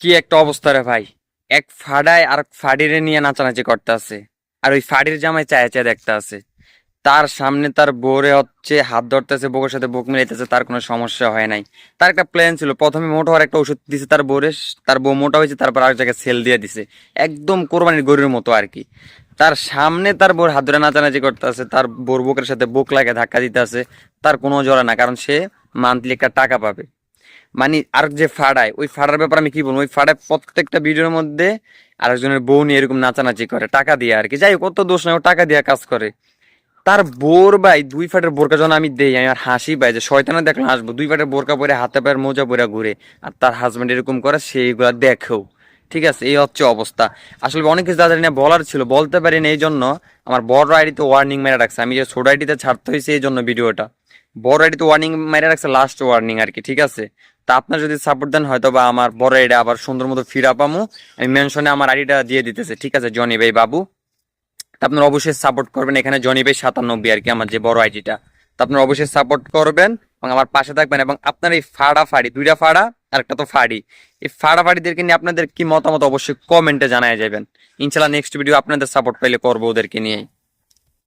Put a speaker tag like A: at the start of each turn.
A: কি একটা অবস্থা রে ভাই! এক ফাড়ায় আর ফাড়িরে নিয়ে নাচানাচি করতে আছে, আর ওই ফাড়ির জামাই চায় চায় দেখতে আছে। তার সামনে তার বউরে হচ্ছে হাত ধরতেছে, বউয়ের সাথে বুক মিলাইতেছে, তার কোনো সমস্যা হয় নাই। তার একটা প্ল্যান ছিল, প্রথমে মোটা হওয়ার একটা ওষুধ দিছে তার বউরে, তার বউ মোটা হয়েছে, তারপর আরেক জায়গায় সেল দিয়ে দিছে, একদম কোরবানির গরুর মতো আর কি। তার সামনে তার বউর হাত ধরে নাচানাচি করতে আছে, তার বউর বুকের সাথে বুক লাগে ধাক্কা দিতে আছে। তার কোনো জড়া না, কারণ সে মান্থলি একটা টাকা পাবে। মানে আর যে ফাড়ায়, ওই ফাড়ার ব্যাপারে আমি কি বলবো, ওই ফাড়ায় প্রত্যেকটা ভিডিওর মধ্যে আরেকজনের বউ নিয়ে এরকম নাচানাচি করে টাকা দিয়ে আর কি। যাই হোক, কত দোষ নয়, ও টাকা দিয়ে কাজ করে। তার বোর ভাই, দুই ফাটের বোরকা যখন আমি দেই, আমি আর হাসি পাই যে শয়তানে দেখলে হাসবো। দুই ফাটের বোরকা পরে হাতে পায়ের মোজা পরে ঘুরে, আর তার হাজবেন্ড এরকম করে, সেইগুলা দেখেও। ঠিক আছে, এই হচ্ছে অবস্থা। আসলে অনেক কিছু তাদের নিয়ে বলার ছিল, বলতে পারি না, এই জন্য আমার বড় আইডিতে ওয়ার্নিং মেরে রাখছে। আমি যে ছোট আইডিতে ছাড়তে হয়েছে এই জন্য ভিডিওটা, বড় আইডিতে ওয়ার্নিং মেরে রাখছে, লাস্ট ওয়ার্নিং আর কি। ঠিক আছে, তা আপনার যদি সাপোর্ট দেন, হয়তো বা আমার বড় আইডি আবার সুন্দর মতো ফিরা পামু। আমি মেনশনে আমার আইডিটা দিয়ে দিতেছে, ঠিক আছে, জনি ভাই বাবু। তা আপনারা অবশ্যই সাপোর্ট করবেন, এখানে জনি ভাই 97 আর কি আমার যে বড় আইডিটা। তা আপনারা অবশ্যই সাপোর্ট করবেন এবং আমার পাশে থাকবেন। এবং আপনার এই ফাড়া ফাড়ি, দুইটা ফাড়া আর একটা তো ফাড়ি, এই ফাড়া ফাড়িদেরকে নিয়ে আপনাদের কি মতামত অবশ্যই কমেন্টে জানায় যাবেন। ইনশাল্লাহ নেক্সট ভিডিও আপনাদের সাপোর্ট পাইলে করবো ওদেরকে নিয়ে।